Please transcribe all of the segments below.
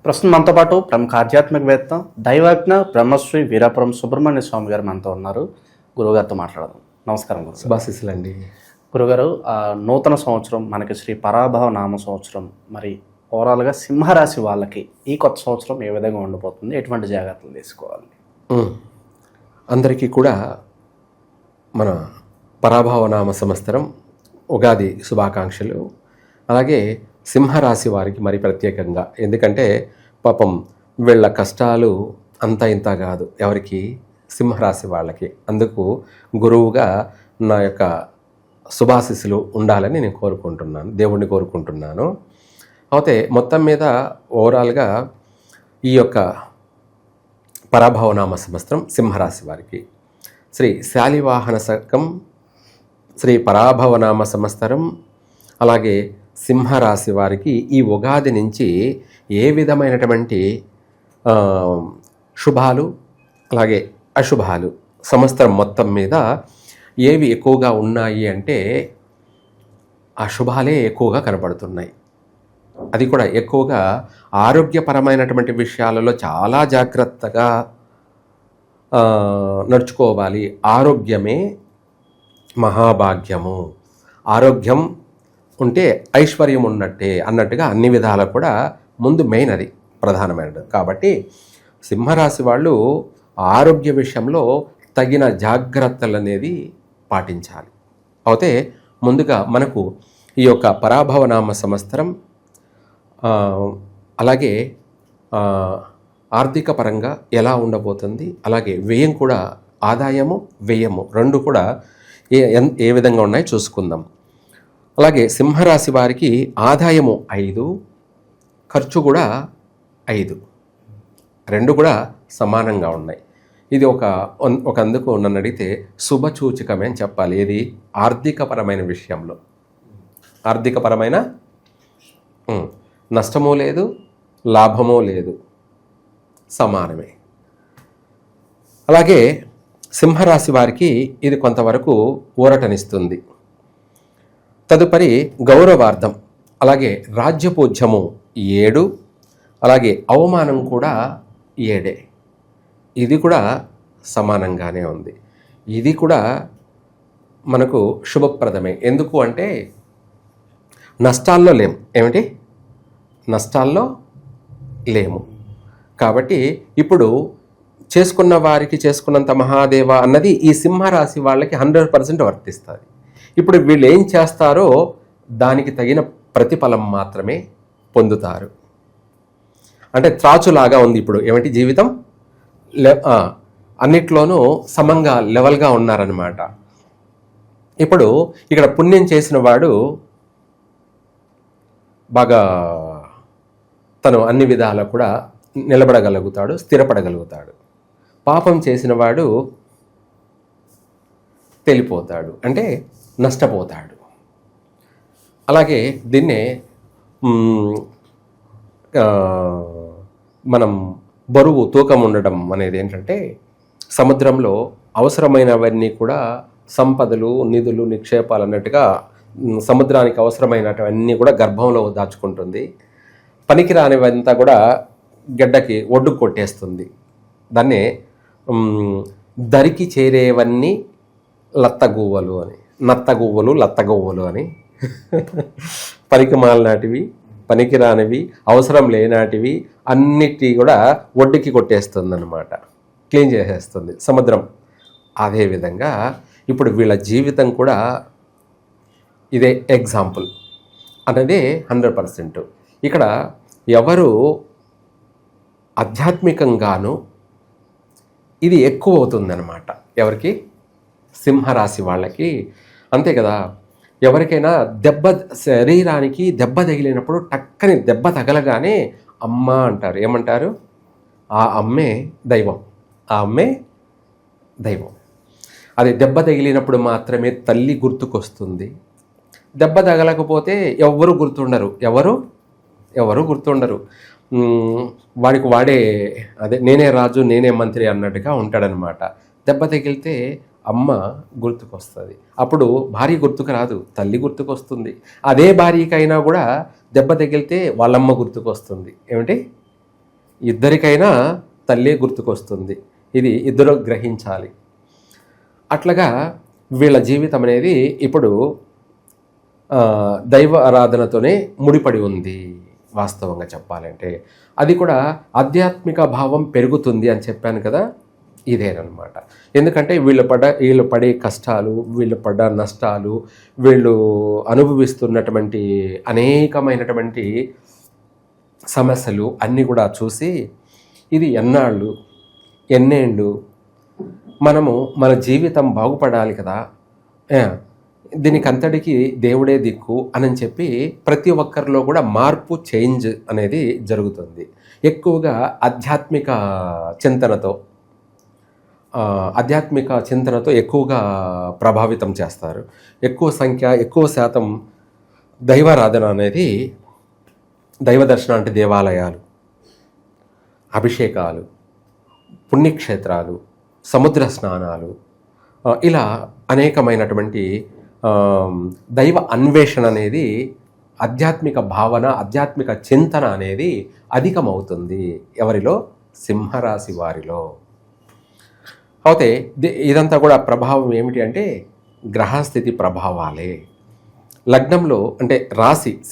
ప్రస్తుతం మనతో పాటు ప్రముఖ ఆధ్యాత్మికవేత్త దైవజ్ఞ బ్రహ్మశ్రీ వీరాపురం సుబ్రహ్మణ్య స్వామి గారు మనతో ఉన్నారు. గురువుగారితో మాట్లాడదాం. నమస్కారం గురు. శుభాశీస్సులండి. గురుగారు, నూతన సంవత్సరం మనకి శ్రీ పరాభవ నామ సంవత్సరం. మరి ఓవరాల్గా సింహరాశి వాళ్ళకి ఈ కొత్త సంవత్సరం ఏ విధంగా ఉండబోతుంది, ఎటువంటి జాగ్రత్తలు తీసుకోవాలి? అందరికీ కూడా మన పరాభవ నామ సంవత్సరం ఉగాది శుభాకాంక్షలు. అలాగే సింహరాశి వారికి మరి ప్రత్యేకంగా, ఎందుకంటే పాపం వీళ్ళ కష్టాలు అంత ఇంత కాదు ఎవరికి, సింహరాశి వాళ్ళకి. అందుకు గురువుగా నా యొక్క శుభాశీస్సులు ఉండాలని నేను కోరుకుంటున్నాను, దేవుణ్ణి కోరుకుంటున్నాను. అయితే మొత్తం మీద ఓవరాల్గా ఈ యొక్క పరాభవనామ సంవత్సరం సింహరాశి వారికి శ్రీ శాలివాహన శకం శ్రీ పరాభవనామ సంవత్సరం. అలాగే సింహరాశి వారికి ఈ ఉగాది నుంచి ఏ విధమైనటువంటి శుభాలు అలాగే అశుభాలు సంవత్సరం మొత్తం మీద ఏవి ఎక్కువగా ఉన్నాయి అంటే అశుభాలే ఎక్కువగా కనబడుతున్నాయి. అది కూడా ఎక్కువగా ఆరోగ్యపరమైనటువంటి విషయాలలో చాలా జాగ్రత్తగా నడుచుకోవాలి. ఆరోగ్యమే మహాభాగ్యము. ఆరోగ్యం ఉంటే ఐశ్వర్యం ఉన్నట్టే అన్నట్టుగా అన్ని విధాలు కూడా ముందు మెయిన్, అది ప్రధానమైనది. కాబట్టి సింహరాశి వాళ్ళు ఆరోగ్య విషయంలో తగిన జాగ్రత్తలు అనేది పాటించాలి. అయితే ముందుగా మనకు ఈ యొక్క పరాభవనామ సంవత్సరం అలాగే ఆర్థిక పరంగా ఎలా ఉండబోతుంది, అలాగే వ్యయం కూడా, ఆదాయము వ్యయము రెండు కూడా ఏ విధంగా ఉన్నాయో చూసుకుందాం. అలాగే సింహరాశి వారికి ఆదాయము 5, ఖర్చు కూడా 5, రెండు కూడా సమానంగా ఉన్నాయి. ఇది ఒక అందుకు నన్ను అడిగితే శుభసూచకమే అని చెప్పాలి. ఏది ఆర్థికపరమైన విషయంలో, ఆర్థికపరమైన నష్టమూ లేదు, లాభమూ లేదు, సమానమే. అలాగే సింహరాశి వారికి ఇది కొంతవరకు ఊరటనిస్తుంది. తదుపరి గౌరవార్థం, అలాగే రాజ్యపూజ్యము 7, అలాగే అవమానం కూడా 7. ఇది కూడా సమానంగానే ఉంది. ఇది కూడా మనకు శుభప్రదమే. ఎందుకు అంటే నష్టాల్లో లేము. ఏమిటి? నష్టాల్లో లేము. కాబట్టి ఇప్పుడు చేసుకున్న వారికి చేసుకున్నంత మహాదేవ అన్నది ఈ సింహరాశి వాళ్ళకి 100% వర్తిస్తుంది. ఇప్పుడు వీళ్ళు ఏం చేస్తారో దానికి తగిన ప్రతిఫలం మాత్రమే పొందుతారు. అంటే త్రాచులాగా ఉంది ఇప్పుడు. ఏమిటి? జీవితం అన్నిట్లోనూ సమంగా లెవెల్గా ఉన్నారనమాట. ఇప్పుడు ఇక్కడ పుణ్యం చేసిన వాడు బాగా తను అన్ని విధాలా కూడా నిలబడగలుగుతాడు, స్థిరపడగలుగుతాడు. పాపం చేసిన వాడు తెలిపోతాడు, అంటే నష్టపోతాడు. అలాగే దీన్నే మనం బరువు తూకం ఉండడం అనేది ఏంటంటే, సముద్రంలో అవసరమైనవన్నీ కూడా సంపదలు, నిధులు, నిక్షేపాలు అన్నట్టుగా సముద్రానికి అవసరమైనవన్నీ కూడా గర్భంలో దాచుకుంటుంది. పనికిరానివంతా కూడా గడ్డకి ఒడ్డుకు కొట్టేస్తుంది. దాన్నే దరికి చేరేవన్నీ లత్తగువ్వలు అని, నత్తగువ్వలు, లత్తగువ్వలు అని. పనికి మాలినాటివి, పనికిరానివి, అవసరం లేనాటివి అన్నిటి కూడా ఒడ్డుకి కొట్టేస్తుంది అన్నమాట, క్లీన్ చేసేస్తుంది సముద్రం. అదేవిధంగా ఇప్పుడు వీళ్ళ జీవితం కూడా ఇదే ఎగ్జాంపుల్ అనేది 100%. ఇక్కడ ఎవరు ఆధ్యాత్మికంగాను ఇది ఎక్కువ అవుతుందన్నమాట. ఎవరికి? సింహరాశి వాళ్ళకి. అంతే కదా, ఎవరికైనా శరీరానికి దెబ్బ తగిలినప్పుడు టక్కని దెబ్బ తగలగానే అమ్మ అంటారు. ఏమంటారు? ఆ అమ్మే దైవం, ఆ అమ్మే దైవం. అది దెబ్బ తగిలినప్పుడు మాత్రమే తల్లి గుర్తుకొస్తుంది. దెబ్బ తగలకపోతే ఎవరు గుర్తుండరు, ఎవరు గుర్తుండరు. వాడికి వాడే అదే నేనే రాజు నేనే మంత్రి అన్నట్టుగా ఉంటాడనమాట. దెబ్బ తగిలితే అమ్మ గుర్తుకొస్తుంది. అప్పుడు భార్య గుర్తుకు రాదు, తల్లి గుర్తుకొస్తుంది. అదే భార్యకైనా కూడా దెబ్బ తగిలితే వాళ్ళమ్మ గుర్తుకొస్తుంది. ఏమిటి? ఇద్దరికైనా తల్లే గుర్తుకొస్తుంది. ఇది ఇద్దరు గ్రహించాలి. అట్లాగా వీళ్ళ జీవితం అనేది ఇప్పుడు దైవ ఆరాధనతోనే ముడిపడి ఉంది. వాస్తవంగా చెప్పాలంటే అది కూడా ఆధ్యాత్మిక భావం పెరుగుతుంది అని చెప్పాను కదా, ఇదేనమాట. ఎందుకంటే వీళ్ళు పడే కష్టాలు, వీళ్ళు పడ్డ నష్టాలు, వీళ్ళు అనుభవిస్తున్నటువంటి అనేకమైనటువంటి సమస్యలు అన్నీ కూడా చూసి ఇది ఎన్నేళ్ళు మనము మన జీవితం బాగుపడాలి కదా, దీనికి అంతటికి దేవుడే దిక్కు అని చెప్పి ప్రతి ఒక్కరిలో కూడా మార్పు, చేంజ్ అనేది జరుగుతుంది. ఎక్కువగా ఆధ్యాత్మిక చింతనతో ఎక్కువగా ప్రభావితం చేస్తారు. ఎక్కువ శాతం దైవారాధన అనేది, దైవ దర్శనం అంటే దేవాలయాలు, అభిషేకాలు, పుణ్యక్షేత్రాలు, సముద్ర స్నానాలు, ఇలా అనేకమైనటువంటి దైవ అన్వేషణ అనేది, ఆధ్యాత్మిక భావన, ఆధ్యాత్మిక చింతన అనేది అధికమవుతుంది ఎవరిలో? సింహరాశి వారిలో. అయితే ఇదంతా కూడా ప్రభావం ఏమిటి అంటే గ్రహస్థితి ప్రభావాలే. లగ్నంలో అంటే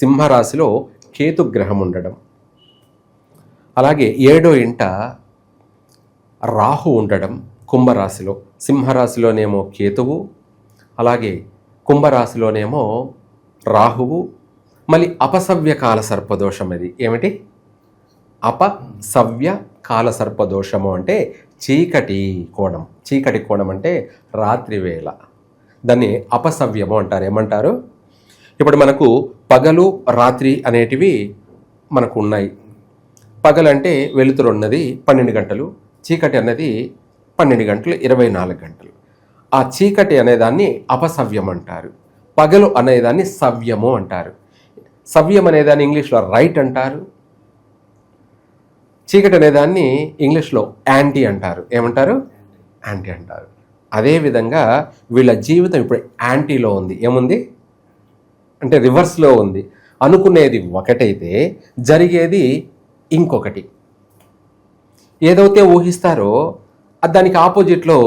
సింహరాశిలో కేతు గ్రహం ఉండడం, అలాగే 7వ ఇంట రాహు ఉండడం కుంభరాశిలో. సింహరాశిలోనేమో కేతువు, అలాగే కుంభరాశిలోనేమో రాహువు. మళ్ళీ అపసవ్య కాల సర్పదోషం. ఇది ఏమిటి? అపసవ్య కాల సర్పదోషము అంటే చీకటి కోణం అంటే రాత్రి వేళ. దాన్ని అపసవ్యము అంటారు. ఏమంటారు? ఇప్పుడు మనకు పగలు, రాత్రి అనేటివి మనకు ఉన్నాయి. పగలు అంటే వెలుతురు ఉన్నది 12 గంటలు, చీకటి అన్నది 12 గంటలు, 24 గంటలు. ఆ చీకటి అనేదాన్ని అపసవ్యం అంటారు, పగలు అనేదాన్ని సవ్యము అంటారు. సవ్యం అనేదాన్ని ఇంగ్లీష్లో రైట్ అంటారు, చీకటి అనేదాన్ని ఇంగ్లీష్లో యాంటీ అంటారు. ఏమంటారు? యాంటీ అంటారు. అదేవిధంగా వీళ్ళ జీవితం ఇప్పుడు యాంటీలో ఉంది. ఏముంది అంటే రివర్స్లో ఉంది. అనుకునేది ఒకటైతే జరిగేది ఇంకొకటి. ఏదైతే ఊహిస్తారో దానికి ఆపోజిట్లో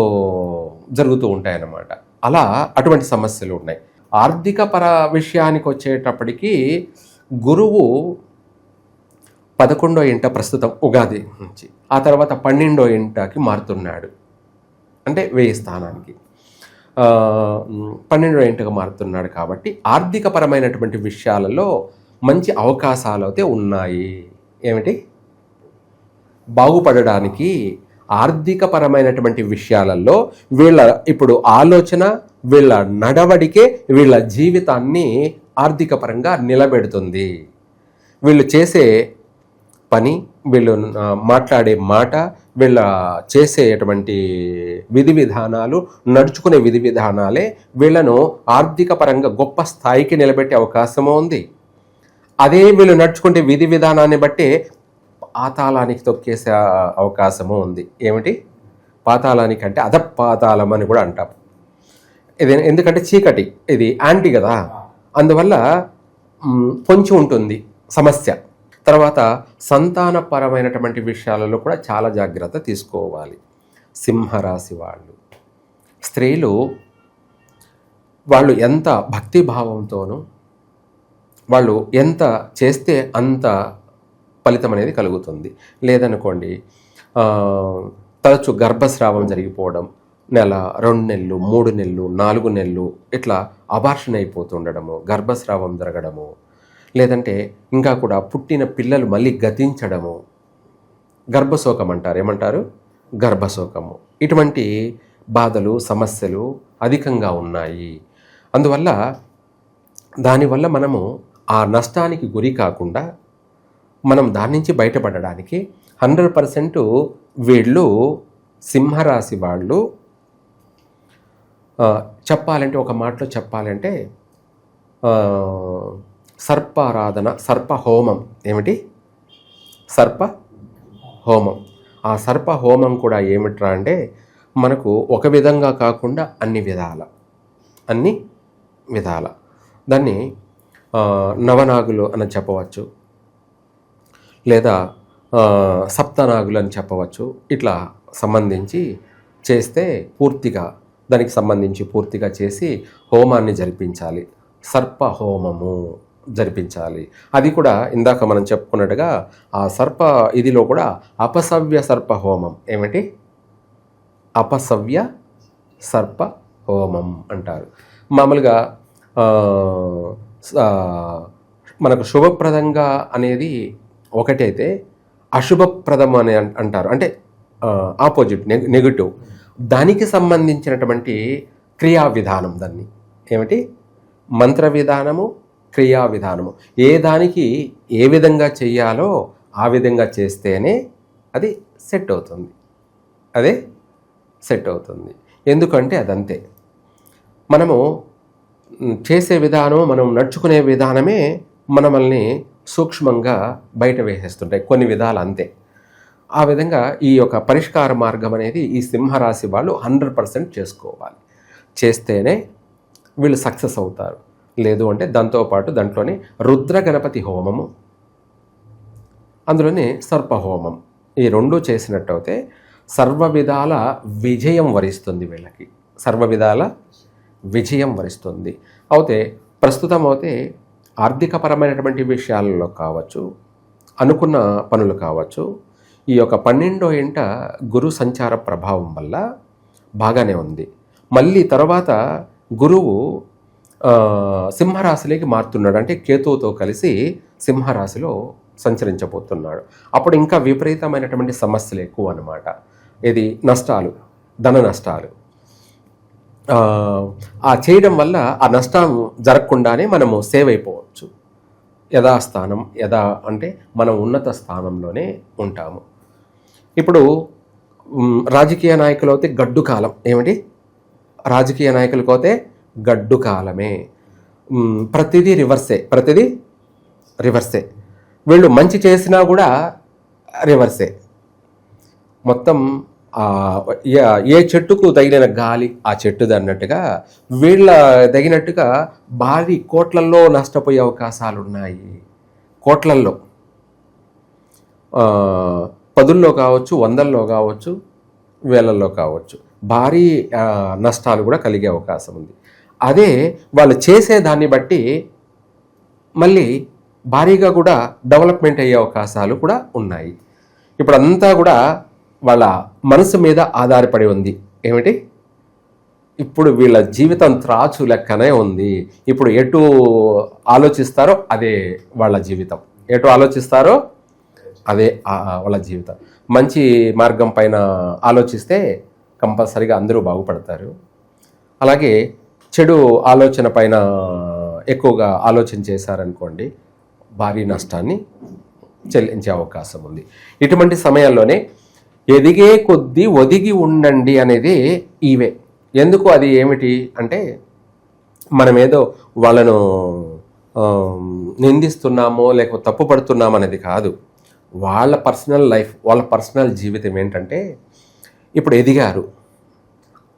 జరుగుతూ ఉంటాయన్నమాట. అలా అటువంటి సమస్యలు ఉన్నాయి. ఆర్థిక విషయానికి వచ్చేటప్పటికీ గురువు 11వ ఇంట ప్రస్తుతం ఉగాది నుంచి, ఆ తర్వాత 12వ ఇంటకి మారుతున్నాడు. అంటే 1000 స్థానానికి 12వ ఇంటకు మారుతున్నాడు. కాబట్టి ఆర్థిక పరమైనటువంటి విషయాలలో మంచి అవకాశాలు అయితే ఉన్నాయి. ఏమిటి? బాగుపడడానికి ఆర్థిక పరమైనటువంటి విషయాలలో వీళ్ళ ఇప్పుడు ఆలోచన, వీళ్ళ నడవడికే వీళ్ళ జీవితాన్ని ఆర్థిక పరంగా నిలబెడుతుంది. వీళ్ళు చేసే పని, వీళ్ళు మాట్లాడే మాట, వీళ్ళ చేసేటువంటి విధి విధానాలు, నడుచుకునే విధి విధానాలే వీళ్ళను ఆర్థిక పరంగా గొప్ప స్థాయికి నిలబెట్టే అవకాశము ఉంది. అదే వీళ్ళు నడుచుకుంటే విధి విధానాన్ని బట్టే పాతాళానికి తొక్కేసే అవకాశము ఉంది. ఏమిటి? పాతాళానికి అంటే అధపాతాళం అని కూడా అంటాం. ఇది ఎందుకంటే చీకటి, ఇది యాంటీ కదా, అందువల్ల కొంచెం ఉంటుంది సమస్య. తర్వాత సంతానపరమైనటువంటి విషయాలలో కూడా చాలా జాగ్రత్త తీసుకోవాలి. సింహరాశి స్త్రీలు వాళ్ళు ఎంత భక్తిభావంతోనూ వాళ్ళు ఎంత చేస్తే అంత ఫలితం అనేది కలుగుతుంది. లేదనుకోండి తరచు గర్భస్రావం జరిగిపోవడం, 1 నెల, 2 నెలలు, 3 నెలలు, 4 నెలలు ఇట్లా అబార్షన్ అయిపోతుండడము, గర్భస్రావం జరగడము, లేదంటే ఇంకా కూడా పుట్టిన పిల్లలు మళ్ళీ గతించడము, గర్భశోకం అంటారు. ఏమంటారు? గర్భశోకము. ఇటువంటి బాధలు, సమస్యలు అధికంగా ఉన్నాయి. అందువల్ల దానివల్ల మనము ఆ నష్టానికి గురి కాకుండా మనం దాని నుంచి బయటపడడానికి 100% వీళ్ళు సింహరాశి వాళ్ళు చెప్పాలంటే, ఒక మాటలో చెప్పాలంటే సర్పారాధన, సర్పహోమం. ఏమిటి? సర్పహోమం. ఆ సర్పహోమం కూడా ఏమిట్రా అంటే మనకు ఒక విధంగా కాకుండా అన్ని విధాల దాన్ని నవనాగులు అని చెప్పవచ్చు, లేదా సప్తనాగులు అని చెప్పవచ్చు. ఇట్లా సంబంధించి చేస్తే పూర్తిగా దానికి సంబంధించి పూర్తిగా చేసి హోమాన్ని జరిపించాలి. సర్ప హోమము జరిపించాలి. అది కూడా ఇందాక మనం చెప్పుకున్నట్టుగా ఆ సర్ప ఇదిలో కూడా అపసవ్య సర్ప హోమం. ఏమిటి? అపసవ్య సర్ప హోమం అంటారు. మామూలుగా మనకు శుభప్రదంగా అనేది ఒకటైతే అశుభప్రదం అని అంటారు. అంటే ఆపోజిట్, నెగటివ్. దానికి సంబంధించినటువంటి క్రియా విధానం దాన్ని ఏమిటి? మంత్ర విధానము, క్రియా విధానము. ఏ దానికి ఏ విధంగా చెయ్యాలో ఆ విధంగా చేస్తేనే అది సెట్ అవుతుంది. అదే సెట్ అవుతుంది. ఎందుకంటే అదంతే. మనము చేసే విధానం, మనం నడుచుకునే విధానమే మనల్ని సూక్ష్మంగా బయట వేసేస్తుంటాయి కొన్ని విధాలు, అంతే. ఆ విధంగా ఈ యొక్క పరిష్కార మార్గం అనేది ఈ సింహరాశి వాళ్ళు 100% చేసుకోవాలి. చేస్తేనే వీళ్ళు సక్సెస్ అవుతారు. లేదు అంటే దాంతోపాటు దాంట్లోనే రుద్ర గణపతి హోమము, అందులోనే సర్పహోమం, ఈ రెండు చేసినట్టయితే సర్వ విధాల విజయం వరిస్తుంది. వీళ్ళకి సర్వ విధాల విజయం వరిస్తుంది. అయితే ప్రస్తుతం అయితే ఆర్థికపరమైనటువంటి విషయాలలో కావచ్చు, అనుకున్న పనులు కావచ్చు, ఈ యొక్క 12వ ఇంట గురు సంచార ప్రభావం వల్ల బాగానే ఉంది. మళ్ళీ తర్వాత గురువు సింహరాశిలోకి మారుతున్నాడు. అంటే కేతువుతో కలిసి సింహరాశిలో సంచరించబోతున్నాడు. అప్పుడు ఇంకా విపరీతమైనటువంటి సమస్యలు ఎక్కువ అన్నమాట. ఇది నష్టాలు, ధన నష్టాలు. ఆ చేయడం వల్ల ఆ నష్టం జరగకుండానే మనము సేవ్ అయిపోవచ్చు. యథాస్థానం, అంటే మనం ఉన్నత స్థానంలోనే ఉంటాము. ఇప్పుడు రాజకీయ నాయకులు అయితే గడ్డు కాలం. ఏమిటి? రాజకీయ నాయకులకు అయితే గడ్డు కాలమే. ప్రతిదీ రివర్సే. వీళ్ళు మంచి చేసినా కూడా రివర్సే. మొత్తం ఏ చెట్టుకు తగిలిన గాలి ఆ చెట్టుది అన్నట్టుగా వీళ్ళ తగినట్టుగా భారీ కోట్లల్లో నష్టపోయే అవకాశాలు ఉన్నాయి. కోట్లల్లో, 10ల్లో కావచ్చు, 100ల్లో కావచ్చు, వేలల్లో కావచ్చు, భారీ నష్టాలు కూడా కలిగే అవకాశం ఉంది. అదే వాళ్ళు చేసే దాన్ని బట్టి మళ్ళీ భారీగా కూడా డెవలప్మెంట్ అయ్యే అవకాశాలు కూడా ఉన్నాయి. ఇప్పుడు అంతా కూడా వాళ్ళ మనసు మీద ఆధారపడి ఉంది. ఏమిటి? ఇప్పుడు వీళ్ళ జీవితం త్రాచు లెక్కనే ఉంది. ఇప్పుడు ఎటు ఆలోచిస్తారో అదే వాళ్ళ జీవితం. ఎటు ఆలోచిస్తారో అదే వాళ్ళ జీవితం. మంచి మార్గం పైన ఆలోచిస్తే కంపల్సరీగా అందరూ బాగుపడతారు. అలాగే చెడు ఆలోచన పైన ఎక్కువగా ఆలోచన చేశారనుకోండి, భారీ నష్టాన్ని చెల్లించే అవకాశం ఉంది. ఇటువంటి సమయాల్లోనే ఎదిగే కొద్దీ ఒదిగి ఉండండి అనేది ఇవే. ఎందుకు అది ఏమిటి అంటే, మనమేదో వాళ్ళను నిందిస్తున్నామో లేకపోతే తప్పు పడుతున్నామో అనేది కాదు. వాళ్ళ పర్సనల్ లైఫ్, వాళ్ళ పర్సనల్ జీవితం ఏంటంటే, ఇప్పుడు ఎదిగారు,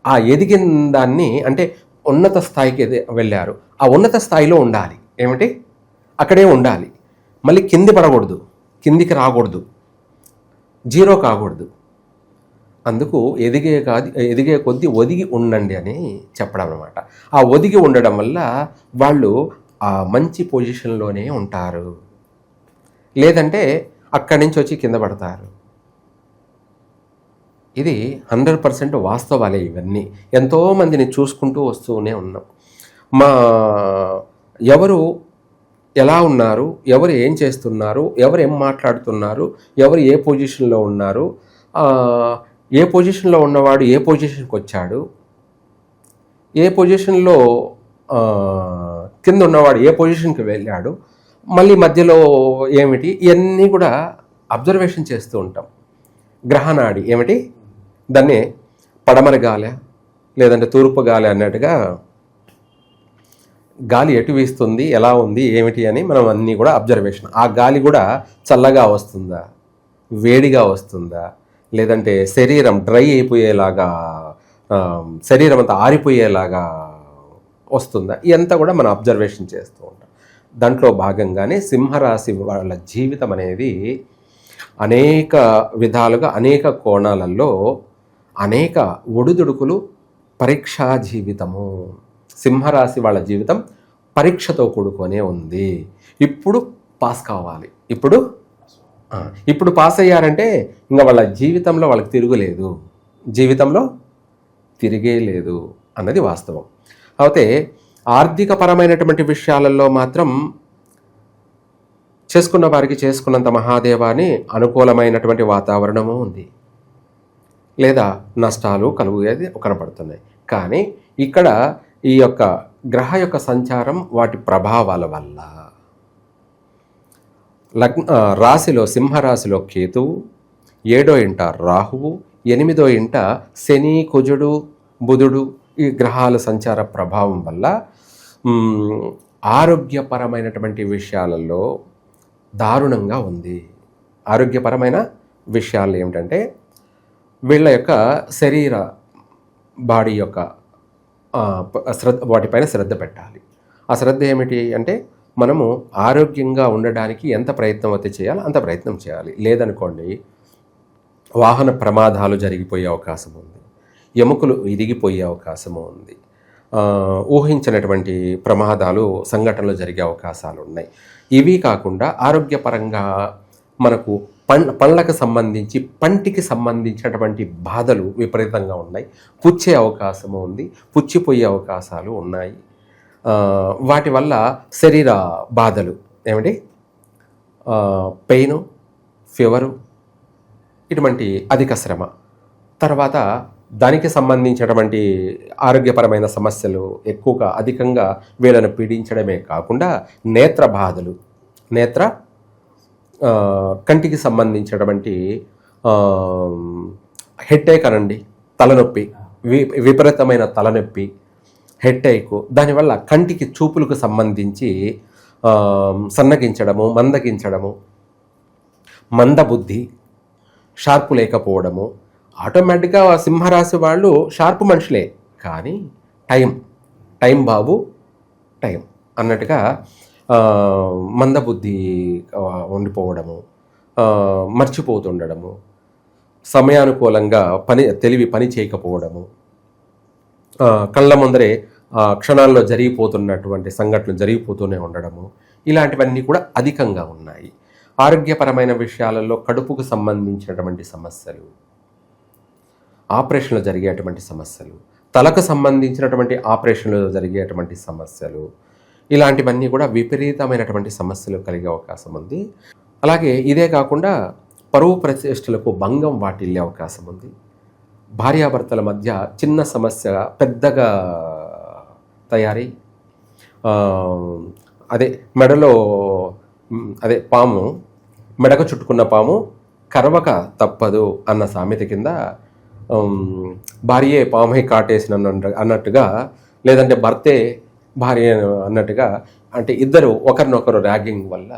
ఆ ఎదిగిన దాన్ని అంటే ఉన్నత స్థాయికి వెళ్ళారు, ఆ ఉన్నత స్థాయిలో ఉండాలి. ఏమిటి? అక్కడే ఉండాలి. మళ్ళీ కింది పడకూడదు, కిందికి రాకూడదు, జీరో కాకూడదు. అందుకు ఎదిగే కొద్దీ ఒదిగి ఉండండి అని చెప్పడం అనమాట. ఆ ఒదిగి ఉండడం వల్ల వాళ్ళు ఆ మంచి పొజిషన్లోనే ఉంటారు. లేదంటే అక్కడి నుంచి వచ్చి కింద పడతారు. ఇది 100% వాస్తవాలే. ఇవన్నీ ఎంతోమందిని చూసుకుంటూ వస్తూనే ఉన్నాం. ఎవరు ఎలా ఉన్నారు, ఎవరు ఏం చేస్తున్నారు, ఎవరు ఏం మాట్లాడుతున్నారు, ఎవరు ఏ పొజిషన్లో ఉన్నారు, ఏ పొజిషన్లో ఉన్నవాడు ఏ పొజిషన్కి వచ్చాడు, ఏ పొజిషన్లో కింద ఉన్నవాడు ఏ పొజిషన్కి వెళ్ళాడు, మళ్ళీ మధ్యలో ఏమిటి, ఇవన్నీ కూడా అబ్జర్వేషన్ చేస్తూ ఉంటాం. గ్రహనాడి ఏమిటి, దాన్ని పడమర గాలి లేదంటే తూర్పు గాలి అన్నట్టుగా గాలి ఎటు వీస్తుంది, ఎలా ఉంది, ఏమిటి అని మనం అన్నీ కూడా అబ్జర్వేషన్. ఆ గాలి కూడా చల్లగా వస్తుందా, వేడిగా వస్తుందా, లేదంటే శరీరం డ్రై అయిపోయేలాగా, శరీరం అంతా ఆరిపోయేలాగా వస్తుందా, ఇదంతా కూడా మనం అబ్జర్వేషన్ చేస్తూ ఉంటాం. దాంట్లో భాగంగానే సింహరాశి వాళ్ళ జీవితం అనేది అనేక విధాలుగా అనేక కోణాలలో అనేక ఒడిదుడుకులు, పరీక్షా జీవితము. సింహరాశి వాళ్ళ జీవితం పరీక్షతో కూడుకొనే ఉంది. ఇప్పుడు పాస్ కావాలి. ఇప్పుడు పాస్ అయ్యారంటే ఇంకా వాళ్ళ జీవితంలో వాళ్ళకి తిరుగులేదు, జీవితంలో తిరిగే లేదు అన్నది వాస్తవం. అయితే ఆర్థిక పరమైనటువంటి విషయాలలో మాత్రం చేసుకున్న వారికి చేసుకున్నంత మహాదేవాని అనుకూలమైనటువంటి వాతావరణము ఉంది, లేదా నష్టాలు కలుగుయేది కనపడుతున్నాయి. కానీ ఇక్కడ ఈ యొక్క గ్రహ యొక్క సంచారం వాటి ప్రభావాల వల్ల రాశిలో సింహరాశిలో కేతువు, 7వ ఇంట రాహువు, 8వ ఇంట శని, కుజుడు, బుధుడు ఈ గ్రహాల సంచార ప్రభావం వల్ల ఆరోగ్యపరమైనటువంటి విషయాలలో దారుణంగా ఉంది. ఆరోగ్యపరమైన విషయాలు ఏమిటంటే వీళ్ళ యొక్క శరీర బాడీ యొక్క వాటిపైన శ్రద్ధ పెట్టాలి. ఆ శ్రద్ధ ఏమిటి అంటే మనము ఆరోగ్యంగా ఉండడానికి ఎంత ప్రయత్నం అయితే చేయాలో అంత ప్రయత్నం చేయాలి. లేదనుకోండి వాహన ప్రమాదాలు జరిగిపోయే అవకాశం ఉంది, ఎముకలు ఇరిగిపోయే అవకాశము ఉంది, ఊహించినటువంటి ప్రమాదాలు సంఘటనలు జరిగే అవకాశాలు ఉన్నాయి. ఇవి కాకుండా ఆరోగ్యపరంగా మనకు పండ్లకు సంబంధించి పంటికి సంబంధించినటువంటి బాధలు విపరీతంగా ఉన్నాయి, పుచ్చే అవకాశము ఉంది, పుచ్చిపోయే అవకాశాలు ఉన్నాయి. వాటి వల్ల శరీర బాధలు ఏమిటి పెయిను, ఫీవరు, ఇటువంటి అధిక శ్రమ, తర్వాత దానికి సంబంధించినటువంటి ఆరోగ్యపరమైన సమస్యలు ఎక్కువగా అధికంగా వీళ్ళను పీడించడమే కాకుండా నేత్ర బాధలు, కంటికి సంబంధించినటువంటి హెడ్ఏక్ అనండి, తలనొప్పి, విపరీతమైన తలనొప్పి, హెడ్ఏక్, దానివల్ల కంటికి చూపులకు సంబంధించి సన్నగించడము, మందగించడము, మందబుద్ధి, షార్పు లేకపోవడము. ఆటోమేటిక్గా సింహరాశి వాళ్ళు షార్ప్ మనుషులే, కానీ టైం బాబు టైం అన్నట్టుగా మందబుద్ధి ఉండిపోవడము, మర్చిపోతుండడము, సమయానుకూలంగా తెలివి పని చేయకపోవడము, కళ్ళ ముందరే క్షణాల్లో జరిగిపోతున్నటువంటి సంఘటనలు జరిగిపోతూనే ఉండడము, ఇలాంటివన్నీ కూడా అధికంగా ఉన్నాయి. ఆరోగ్యపరమైన విషయాలలో కడుపుకు సంబంధించినటువంటి సమస్యలు, ఆపరేషన్లు జరిగేటువంటి సమస్యలు, తలకు సంబంధించినటువంటి ఆపరేషన్లు జరిగేటువంటి సమస్యలు, ఇలాంటివన్నీ కూడా విపరీతమైనటువంటి సమస్యలు కలిగే అవకాశం ఉంది. అలాగే ఇదే కాకుండా పరువు ప్రతిష్టలకు భంగం వాటిల్లే అవకాశం ఉంది. భార్యాభర్తల మధ్య చిన్న సమస్య పెద్దగా తయారై మెడలో పాము, మెడకు చుట్టుకున్న పాము కరవక తప్పదు అన్న సామెత కింద భార్యే పామై కాటేసిన అన్నట్టుగా, లేదంటే భర్తే భార్య అన్నట్టుగా, అంటే ఇద్దరు ఒకరినొకరు ర్యాగింగ్ వల్ల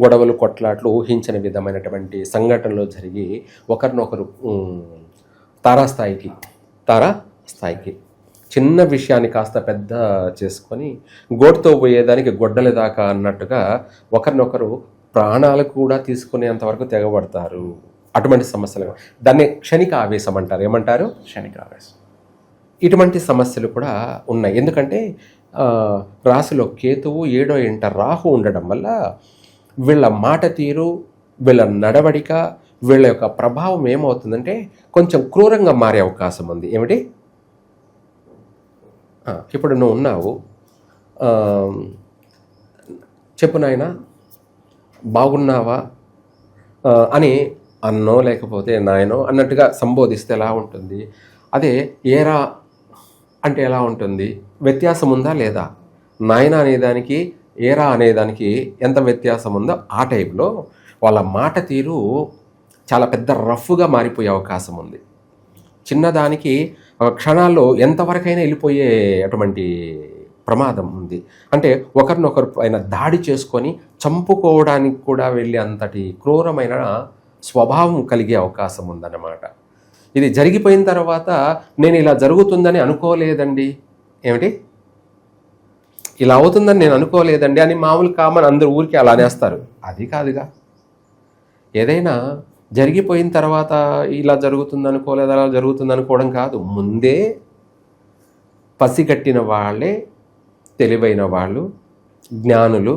గొడవలు, కొట్లాట్లు, ఊహించని విధమైనటువంటి సంఘటనలు జరిగి ఒకరినొకరు తారాస్థాయికి చిన్న విషయాన్ని కాస్త పెద్ద చేసుకొని గోటుతో పోయేదానికి గొడ్డల దాకా అన్నట్టుగా ఒకరినొకరు ప్రాణాలు కూడా తీసుకునేంతవరకు తెగబడతారు. అటువంటి సమస్యలు, దాన్ని క్షణిక ఆవేశం అంటారు. ఏమంటారు? క్షణిక ఆవేశం. ఇటువంటి సమస్యలు కూడా ఉన్నాయి. ఎందుకంటే రాశిలో కేతువు, 7వ ఇంట రాహు ఉండడం వల్ల వీళ్ళ మాట తీరు, వీళ్ళ నడవడిక, వీళ్ళ యొక్క ప్రభావం ఏమవుతుందంటే కొంచెం క్రూరంగా మారే అవకాశం ఉంది. ఏమిటి? ఇప్పుడు నువ్వు ఉన్నావు, చెప్పు నాయనా బాగున్నావా అని అన్నో లేకపోతే నాయనో అన్నట్టుగా సంబోధిస్తే ఎలా ఉంటుంది? అదే ఏరా అంటే ఎలా ఉంటుంది? వ్యత్యాసం ఉందా లేదా? నాయన అనేదానికి ఏరా అనేదానికి ఎంత వ్యత్యాసం ఉందో ఆ టైప్లో వాళ్ళ మాట తీరు చాలా పెద్ద రఫ్గా మారిపోయే అవకాశం ఉంది. చిన్నదానికి క్షణాల్లో ఎంతవరకైనా వెళ్ళిపోయే అటువంటి ప్రమాదం ఉంది. అంటే ఒకరినొకరు పైన దాడి చేసుకొని చంపుకోవడానికి కూడా వెళ్ళే అంతటి క్రూరమైన స్వభావం కలిగే అవకాశం ఉందన్నమాట. ఇది జరిగిపోయిన తర్వాత నేను ఇలా జరుగుతుందని అనుకోలేదండి, ఏమిటి ఇలా అవుతుందని నేను అనుకోలేదండి అని మామూలు కామన్ అందరూ ఊరికి అలా అనేస్తారు. అది కాదుగా. ఏదైనా జరిగిపోయిన తర్వాత ఇలా జరుగుతుంది అనుకోలేదు, అలా జరుగుతుంది అనుకోవడం కాదు. ముందే పసిగట్టిన వాళ్ళే తెలివైన వాళ్ళు, జ్ఞానులు,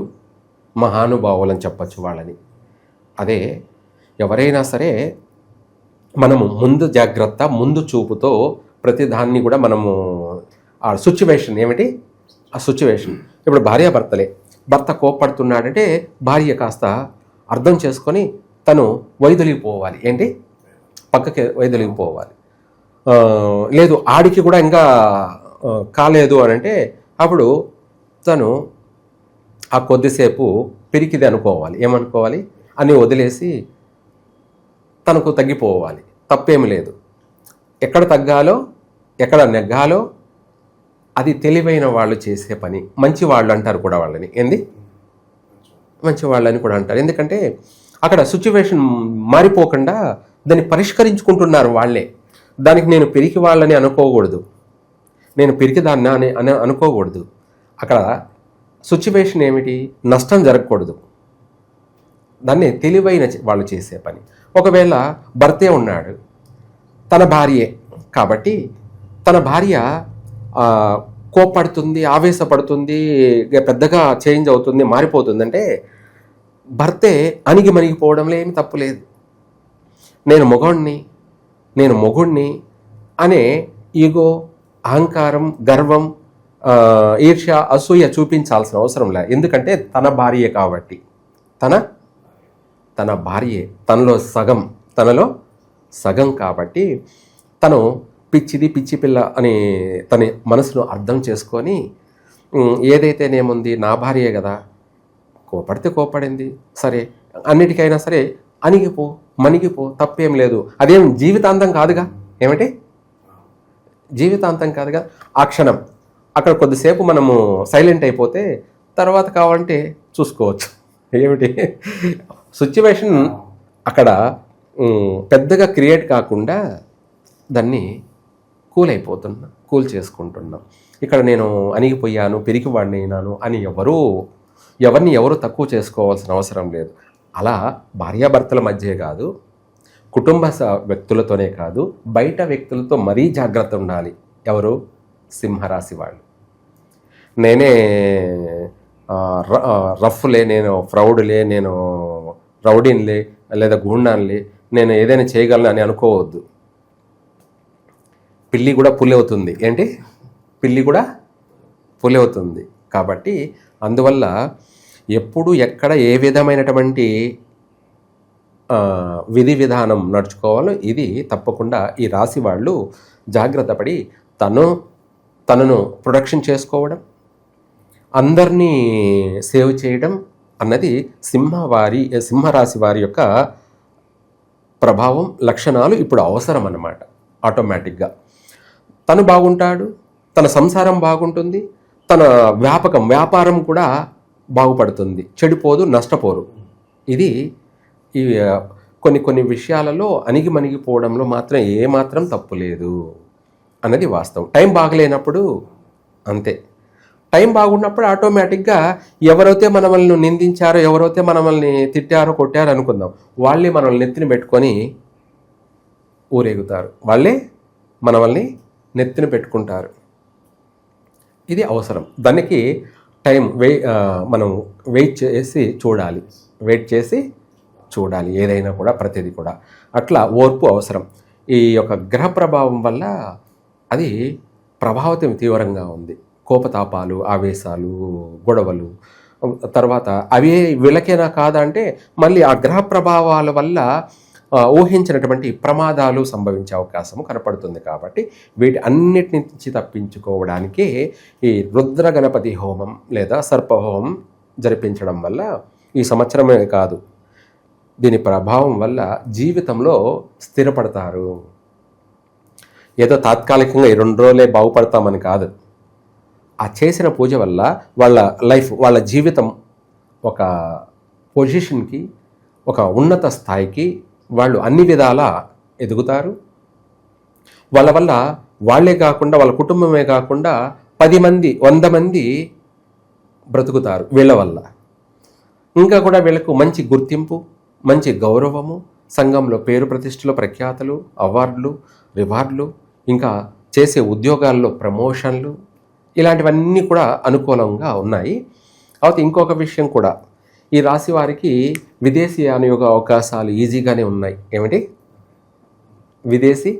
మహానుభావులు అని చెప్పచ్చు వాళ్ళని. అదే ఎవరైనా సరే మనము ముందు జాగ్రత్త, ముందు చూపుతో ప్రతిదాన్ని కూడా మనము ఆ సిచ్యువేషన్ ఏమిటి, ఆ సిచ్యువేషన్ ఇప్పుడు భార్యాభర్తలే, భర్త కోప్పడుతున్నాడంటే భార్య కాస్త అర్థం చేసుకొని తను వైదొలిగిపోవాలి. ఏంటి, పక్కకి వైదొలిగిపోవాలి. లేదు ఆడికి కూడా ఇంకా కాలేదు అని అంటే అప్పుడు తను ఆ కొద్దిసేపు పిరికిది అనుకోవాలి. ఏమనుకోవాలి, అని వదిలేసి తనకు తగ్గిపోవాలి. తప్పేమి లేదు. ఎక్కడ తగ్గాలో, ఎక్కడ నెగ్గాలో అది తెలివైన వాళ్ళు చేసే పని. మంచి వాళ్ళు అంటారు కూడా వాళ్ళని. ఏంది, మంచి వాళ్ళని కూడా అంటారు. ఎందుకంటే అక్కడ సిచ్యువేషన్ మారిపోకుండా దాన్ని పరిష్కరించుకుంటున్నారు వాళ్ళే. దానికి నేను పిరికి వాళ్ళని అనుకోకూడదు, నేను పిరికి దాన్ని అని అనుకోకూడదు. అక్కడ సిచ్యువేషన్ ఏమిటి, నష్టం జరగకూడదు. దాన్ని తెలివైన వాళ్ళు చేసే పని. ఒకవేళ భర్తే ఉన్నాడు, తన భార్యే కాబట్టి తన భార్య కోప్పడుతుంది, ఆవేశపడుతుంది, పెద్దగా చేంజ్ అవుతుంది, మారిపోతుంది అంటే భర్తే అణిగి మణిగిపోవడంలో ఏమి తప్పు లేదు. నేను మొగుణ్ణి అనే ఈగో, అహంకారం, గర్వం, ఈర్ష్య, అసూయ చూపించాల్సిన అవసరం లేదు. ఎందుకంటే తన భార్యే కాబట్టి, తన భార్యే, తనలో సగం కాబట్టి తను పిచ్చి పిల్ల అని తన మనసును అర్థం చేసుకొని ఏదైతేనేముంది నా భార్యే కదా, కోపడితే కోపడింది సరే, అన్నిటికైనా సరే మణిగిపో, తప్పేం లేదు. అదేం జీవితాంతం కాదుగా. ఏమిటి, జీవితాంతం కాదుగా. ఆ క్షణం అక్కడ కొద్దిసేపు మనము సైలెంట్ అయిపోతే తర్వాత కావాలంటే చూసుకోవచ్చు. ఏమిటి, సిచ్యువేషన్ అక్కడ పెద్దగా క్రియేట్ కాకుండా దాన్ని కూల్ చేసుకుంటున్నాం. ఇక్కడ నేను అణిగిపోయాను, పిరికివాడిని అయినాను అని ఎవరిని ఎవరు తక్కువ చేసుకోవాల్సిన అవసరం లేదు. అలా భార్యాభర్తల మధ్యే కాదు, కుటుంబ వ్యక్తులతోనే కాదు, బయట వ్యక్తులతో మరీ జాగ్రత్త ఉండాలి. ఎవరు, సింహరాశి వాళ్ళు. నేనే రఫ్లే, నేను ఫ్రౌడ్లే, నేను రౌడీన్లే లేదా గూండాన్లే, నేను ఏదైనా చేయగలను అని అనుకోవద్దు. పిల్లి కూడా పులి అవుతుంది. ఏంటి, పిల్లి కూడా పులి అవుతుంది. కాబట్టి అందువల్ల ఎప్పుడు ఎక్కడ ఏ విధమైనటువంటి విధి విధానం నడుచుకోవాలో ఇది తప్పకుండా ఈ రాశి వాళ్ళు జాగ్రత్త పడి తనను ప్రొటెక్షన్ చేసుకోవడం, అందరినీ సేవ్ చేయడం అన్నది సింహరాశి వారి యొక్క ప్రభావం, లక్షణాలు ఇప్పుడు అవసరం అన్నమాట. ఆటోమేటిక్గా తను బాగుంటాడు, తన సంసారం బాగుంటుంది, తన వ్యాపారం కూడా బాగుపడుతుంది, చెడిపోదు, నష్టపోరు. ఇది ఈ కొన్ని విషయాలలో అణిగిమణిగిపోవడంలో మాత్రం ఏమాత్రం తప్పు లేదు అన్నది వాస్తవం. టైం బాగలేనప్పుడు అంతే. టైం బాగున్నప్పుడు ఆటోమేటిక్గా ఎవరైతే మనల్ని నిందించారో, ఎవరైతే మనల్ని తిట్టారో, కొట్టారో అనుకుందాం, వాళ్ళే మనల్ని నెత్తిన పెట్టుకొని ఊరేగుతారు, వాళ్ళే మనల్ని నెత్తిన పెట్టుకుంటారు. ఇది అవసరం. దానికి టైం మనం వెయిట్ చేసి చూడాలి ఏదైనా కూడా, ప్రతిదీ కూడా. అట్లా ఓర్పు అవసరం. ఈ యొక్క గ్రహ ప్రభావం వల్ల అది ప్రభావితం తీవ్రంగా ఉంది. కోపతాపాలు, ఆవేశాలు, గొడవలు, తర్వాత అవి వీళ్ళకేనా కాదా అంటే మళ్ళీ ఆ గ్రహ ప్రభావాల వల్ల ఊహించినటువంటి ప్రమాదాలు సంభవించే అవకాశం కనపడుతుంది. కాబట్టి వీటి అన్నిటి నుంచి తప్పించుకోవడానికే ఈ రుద్ర గణపతి హోమం లేదా సర్పహోమం జరిపించడం వల్ల ఈ సంవత్సరమే కాదు, దీని ప్రభావం వల్ల జీవితంలో స్థిరపడతారు. ఏదో తాత్కాలికంగా ఈ 2 రోజులే బాగుపడతామని కాదు. ఆ చేసిన పూజ వల్ల వాళ్ళ జీవితం ఒక పొజిషన్కి, ఒక ఉన్నత స్థాయికి వాళ్ళు అన్ని విధాలా ఎదుగుతారు. వాళ్ళ వల్ల వాళ్ళే కాకుండా, వాళ్ళ కుటుంబమే కాకుండా 10 మంది 100 మంది బ్రతుకుతారు వీళ్ళ వల్ల. ఇంకా కూడా వీళ్ళకు మంచి గుర్తింపు, మంచి గౌరవము, సంఘంలో పేరు ప్రతిష్టలు, ప్రఖ్యాతలు, అవార్డులు, రివార్డులు, ఇంకా చేసే ఉద్యోగాల్లో ప్రమోషన్లు, ఇలాంటివన్నీ కూడా అనుకూలంగా ఉన్నాయి. అయితే ఇంకొక విషయం కూడా, ఈ రాశి వారికి విదేశీ యానయోగ అవకాశాలు ఈజీగానే ఉన్నాయి. ఏమిటి? విదేశీ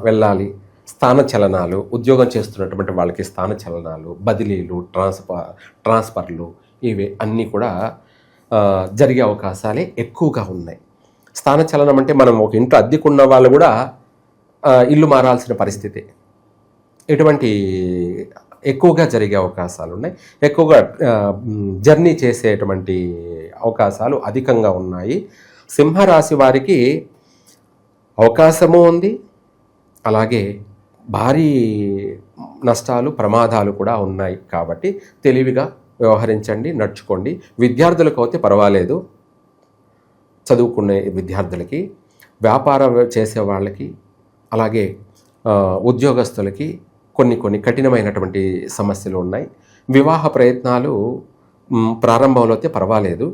వెళ్ళాలి, స్థాన చలనాలు, ఉద్యోగం చేస్తున్నటువంటి వాళ్ళకి స్థాన చలనాలు, బదిలీలు, ట్రాన్స్ఫర్లు, ఇవి అన్నీ కూడా జరిగే అవకాశాలే ఎక్కువగా ఉన్నాయి. స్థాన చలనం అంటే మనం ఒక ఇంట్లో అద్దెకున్న వాళ్ళు కూడా ఇల్లు మారాల్సిన పరిస్థితి, ఇటువంటి ఎక్కువగా జరిగే అవకాశాలు ఉన్నాయి. ఎక్కువగా జర్నీ చేసేటువంటి అవకాశాలు అధికంగా ఉన్నాయి. సింహరాశి వారికి అవకాశము ఉంది, అలాగే భారీ నష్టాలు, ప్రమాదాలు కూడా ఉన్నాయి. కాబట్టి తెలివిగా వ్యవహరించండి, నడుచుకోండి. విద్యార్థులకు అయితే పర్వాలేదు, చదువుకునే విద్యార్థులకి, వ్యాపారం చేసే వాళ్ళకి, అలాగే ఉద్యోగస్తులకి కొన్ని కఠినమైనటువంటి సమస్యలు ఉన్నాయి. వివాహ ప్రయత్నాలు ప్రారంభంలో అయితే పర్వాలేదు,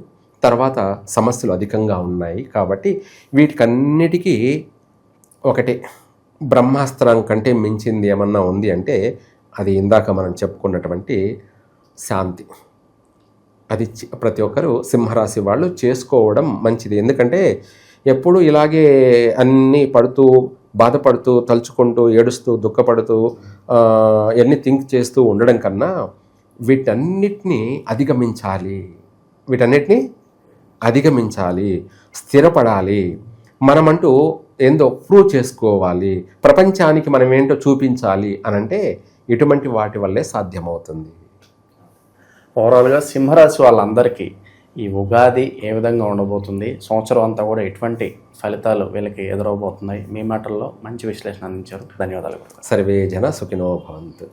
తర్వాత సమస్యలు అధికంగా ఉన్నాయి. కాబట్టి వీటికన్నిటికీ ఒకటే, బ్రహ్మాస్త్రం కంటే మించింది ఏమన్నా ఉంది అంటే అది ఇందాక మనం చెప్పుకున్నటువంటి శాంతి. అది ప్రతి ఒక్కరూ సింహరాశి వాళ్ళు చేసుకోవడం మంచిది. ఎందుకంటే ఎప్పుడు ఇలాగే అన్నీ పడుతూ, బాధపడుతూ, తలుచుకుంటూ, ఏడుస్తూ, దుఃఖపడుతూ, ఎన్ని థింక్ చేస్తూ ఉండడం కన్నా వీటన్నిటినీ అధిగమించాలి, స్థిరపడాలి. మనమంటూ ఏందో ప్రూవ్ చేసుకోవాలి, ప్రపంచానికి మనం ఏంటో చూపించాలి అనంటే ఇటువంటి వాటి వల్లే సాధ్యమవుతుంది. ఓవరాల్గా సింహరాశి వాళ్ళందరికీ ఈ ఉగాది ఏ విధంగా ఉండబోతుంది, సంవత్సరం అంతా కూడా ఎటువంటి ఫలితాలు వీళ్ళకి ఎదురవబోతున్నాయి, మీ మాటల్లో మంచి విశ్లేషణ అందించారు. ధన్యవాదాలు. సర్వే జన సుఖినో భవంతు.